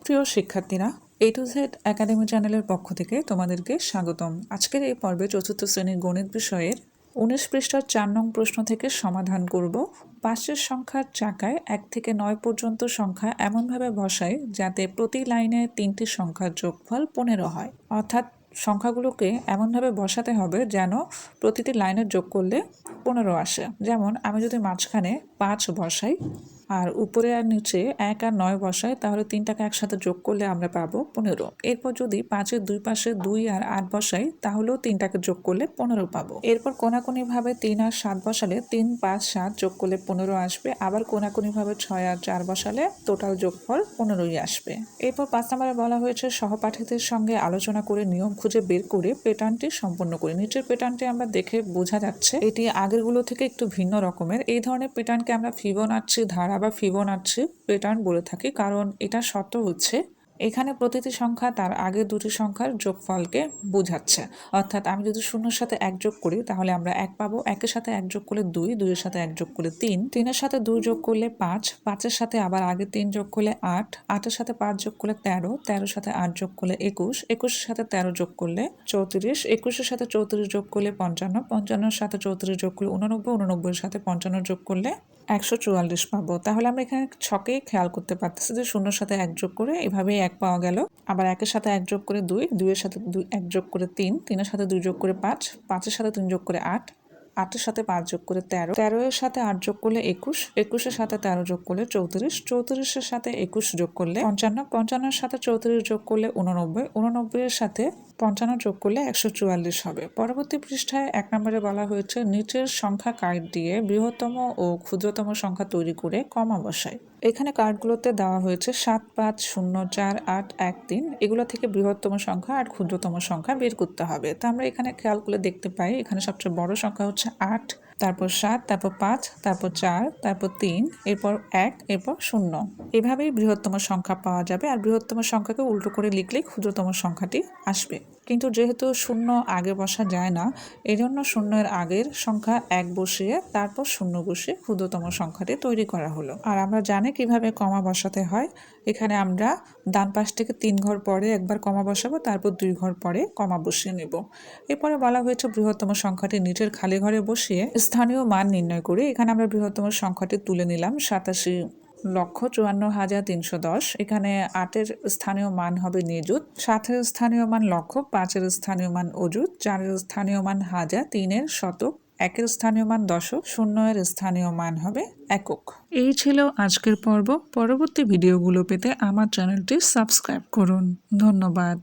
প্রিয় শিক্ষার্থীরা, A to Z academy চ্যানেলের পক্ষ থেকে তোমাদেরকে স্বাগতম। আজকের এই পর্বে চতুর্থ শ্রেণীর গণিত বিষয়ের 19 পৃষ্ঠার 4 নং প্রশ্ন থেকে সমাধান করব। পাশের সংখ্যার চাকায় 1 থেকে 9 পর্যন্ত সংখ্যা এমনভাবে বসাই যাতে প্রতি লাইনে 3টি সংখ্যার যোগফল 15 হয়। অর্থাৎ সংখ্যাগুলোকে এমনভাবে বসাতে হবে যেন প্রতিটি লাইনের যোগ করলে 15 আসে। যেমন আমি যদি মাঝখানে 5 বসাই আর উপরে আর নিচে 1 আর 9 বসাই, তাহলে 3টাকে একসাথে যোগ করলে আমরা পাবো 15। এরপর যদি 5-এর দুই পাশে 2 আর 8 বসাই, তাহলেও 3টাকে যোগ করলে 15 পাবো। এরপর কোনাকুনিভাবে 3 আর 7 বসালে 3, 5, 7 যোগ করলে 15 আসবে। আবার কোনাকুনিভাবে 6 আর 4 বসালে টোটাল যোগফল 15ই আসবে। এরপর 5 নম্বরে বলা হয়েছে সহপাঠীদের সঙ্গে আলোচনা করে নিয়ম খুঁজে বের করে প্যাটার্নটি সম্পন্ন করি। নিচের প্যাটার্নটি আমরা দেখে বোঝা যাচ্ছে এটি আগেরগুলো থেকে একটু ভিন্ন রকমের। এই ধরনের প্যাটার্নকে আমরা ফিবোনাচ্চি ধারা বা ফিবোনাচ্চি প্যাটার্ন বলে থাকি, কারণ এটা শর্ত হচ্ছে এখানে প্রতিটি সংখ্যা তার আগে দুটি সংখ্যার যোগফলকে বোঝাচ্ছে। অর্থাৎ আমি যদি 0-এর সাথে 1 যোগ করি তাহলে আমরা 1 পাবো, 1-এর সাথে 1 যোগ করলে 2, 2-এর সাথে 1 যোগ করলে 3, 3-এর সাথে 2 যোগ করলে 5, 5-এর সাথে আবার আগে 3 যোগ করলে 8, 8-এর সাথে 5 যোগ করলে 13, 13-এর সাথে 8 যোগ করলে 21, 21-এর সাথে 13 যোগ করলে 34, 21-এর সাথে 34 যোগ করলে 55, 55-এর সাথে 34 যোগ করলে 89, 89-এর সাথে 55 যোগ করলে 144 পাবো। তাহলে আমরা এখানে ছকেই খেয়াল করতে পারতেছি যে 0-এর সাথে 1 যোগ করে এভাবেই 1 পাওয়া গেল। আবার 1-এর সাথে 1 যোগ করে 2, 2-এর সাথে 1 যোগ করে 3, 3-এর সাথে 2 যোগ করে 5, 5-এর সাথে 3 যোগ করে 8, 8-এর সাথে 5 যোগ করে 13, 13-এর সাথে 8 যোগ করলে 21, 21-এর সাথে 13 যোগ করলে 34, 34-এর সাথে 21 যোগ করলে 55, 55-এর সাথে 34 যোগ করলে 89, 89-এর সাথে 55 যোগ করলে 144 হবে। পরবর্তী পৃষ্ঠায় 1 নম্বরে বলা হয়েছে নিচের সংখ্যা কার্ড দিয়ে বৃহত্তম ও ক্ষুদ্রতম সংখ্যা তৈরি করে কমা বসাই। এখানে কার্ডগুলোতে দেওয়া হয়েছে 7, 5, 0, 4, 8, 1, 3 এগুলো থেকে বৃহত্তম সংখ্যা আর ক্ষুদ্রতম সংখ্যা বের করতে হবে। তো আমরা এখানে খেয়াল করে দেখতে পাই এখানে সবচেয়ে বড় সংখ্যা হচ্ছে 8, তারপর 7, তারপর 5, তারপর 4, তারপর 3, এরপর 1, এরপর 0। এভাবেই বৃহত্তম সংখ্যা পাওয়া যাবে। আর বৃহত্তম সংখ্যাকে উল্টো করে লিখলেই ক্ষুদ্রতম সংখ্যাটি আসবে। কিন্তু যেহেতু 0 আগে বসা যায় না, এই জন্য 0-এর আগের সংখ্যা 1 বসিয়ে তারপর 0 বসিয়ে ক্ষুদ্রতম সংখ্যাটি তৈরি করা হলো। আর আমরা জানি কিভাবে কমা বসাতে হয়। এখানে আমরা ডান পাশ থেকে 3 ঘর পরে একবার কমা বসাবো, তারপর 2 ঘর পরে কমা বসিয়ে নেব। এরপরে বলা হয়েছে বৃহত্তম সংখ্যাটি নিচের খালি ঘরে বসিয়ে স্থানীয় মান নির্ণয় করে। এখানে আমরা বৃহত্তম সংখ্যাটি তুলে নিলাম 87,54,310। এখানে 8-এর স্থানীয় মান হবে নিযুত, 7-এর স্থানীয় মান লক্ষ, 5-এর স্থানীয় মান অযুত, 4-এর স্থানীয় মান হাজার, 3-এর শতক, 1-এর স্থানীয় মান দশক, 0-এর স্থানীয় মান হবে একক। এই ছিল আজকের পর্ব। পরবর্তী ভিডিওগুলো পেতে আমার চ্যানেলটি সাবস্ক্রাইব করুন। ধন্যবাদ।